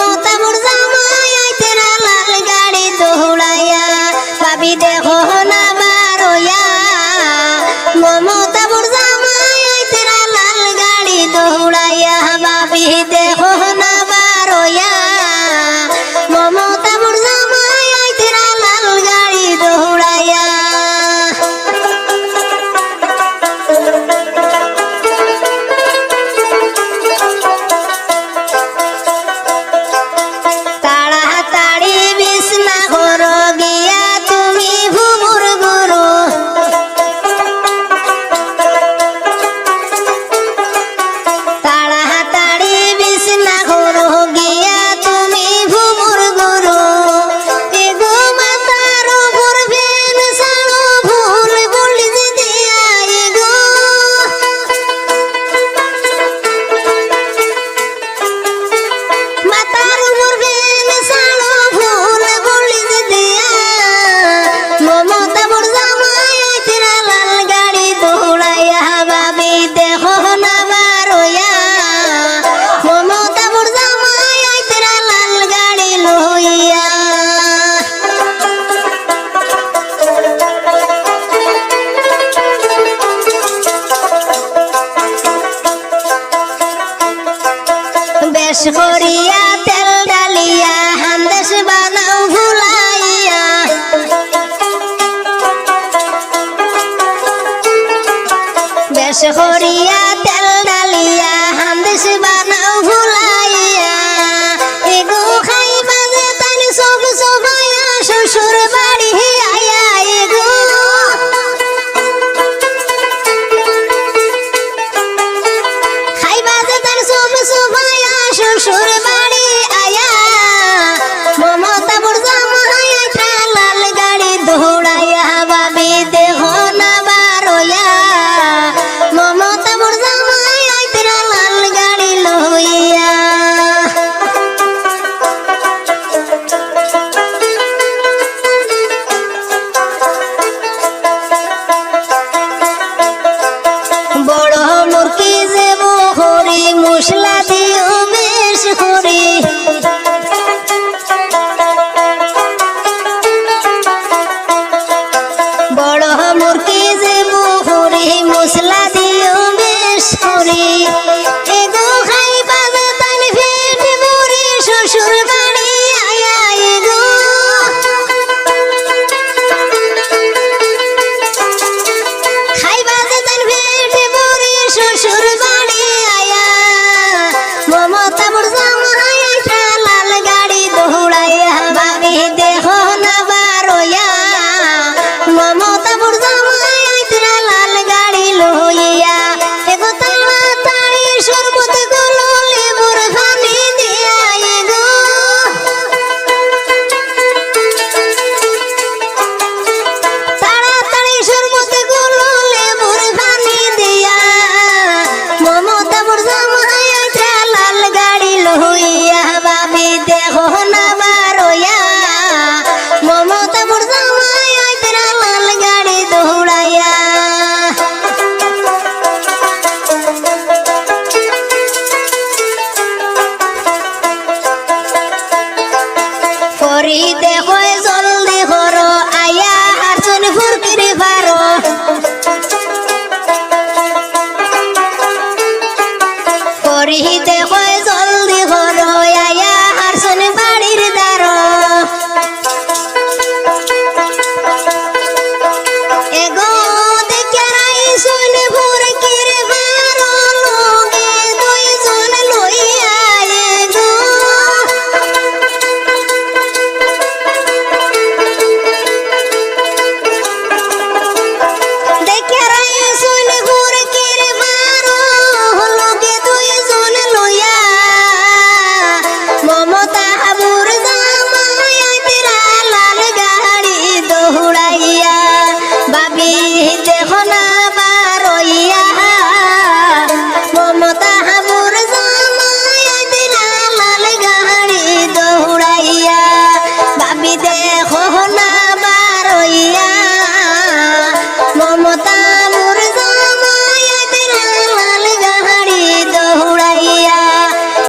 মমতা বুড়জামাই আইতে না লাল গাড়ি দৌড়াইয়া ভাবি দেখো না বারোয়া মমতা বুড়জামাই আইতে না লাল গাড়ি দৌড়াইয়া ভাবি দেখো না বারোয়া মমতা বুড়জামাই আইতে না লাল গাড়ি দৌড়াইয়া তাড়াতাড়ি বিছনা করো গিয়া তুমি ভুবুর গুরু তাড়াতাড়ি বিছনা করো গিয়া তুমি ভুবুর গুরু এগো মাতার উপর ফেন ছাড়ো ভুল বলি দিয়া এগো মাতার উপর ফেন ছাড়ো ভুল বলি দিয়া মমতা বুড়জামাই আইতে না লাল গাড়ি দৌড়াইয়া ভাবি দেখো না বারোয়া মমতা বুড়জামাই আইতে না লাল গাড়ি লইয়া বেশ করিয়া তেল ডালিয়া হান্দেশ বানাও ভুলাইয়া বেশ করিয়া তেল ডালিয়া হান্দেশ বানাও ভুলাইয়া এগো খাইবা যে তাই সব সবাইয়া শ্বশুর বাড়ি আয়া এগো খাইবা যে তাই সব সবাইয়া শ্বশুর বাড়ি আয়া মমতা বুড়জামাই আইতে লাল গাড়ি দৌড়াইয়া ভাবি দেখো না বারোয়া মমতা বুড়জামাই আইতে না লাল গাড়ি লইয়া বড় মুরকি যেব হরি মশলা দিও বেশ হরি বড় মুরকি যেব হরি মশলা দিও বেশ হরি এগো খাইবা যে তাই পেট ভরি শ্বশুর বাড়ি আয়া এগো খাইবা যে তাই পেট ভরি শ্বশুর বাড়ি আয়া মমতা বুড়জামাই আইতে লাল গাড়ি দৌড়াইয়া ভাবি দেখো না বারোয়া মমতা বুড়জামাই আইতে না লাল গাড়ি লইয়া এগো তাড়াতাড়ি শরবত গুলো লেবুর পানি দিয়া এগো তাড়াতাড়ি শরবত গুলো লেবুর পানি দিয়া মমতা বুড়জামাই আইতে লাল গাড়ি লইয়া ভাবি দেখো না বারোয়া মমতা বুড়জামাই আইতে না লাল গাড়ি দৌড়াইয়া ফরি দেখো জলদি করো আয়া হারসুন ফুরকিরি পারো ফরি দেখো জলদি করো আয়া হারসুন বাড়ির দ্বারো এগো দেখে রাইসুন ফুরকিরি পারো লোকে দুইজন লইয়া এগো দেখে রাইসুন ফুরকিরি পারো লোকে দুইজন লইয়া মমতা বুড়জামাই আইতে না লাল গাড়ি দৌড়াইয়া ভাবি দেখো না বারোয়া মমতা বুড়জামাই আইতে না লাল গাড়ি দৌড়াইয়া ভাবি দেখো না বারোয়া মমতা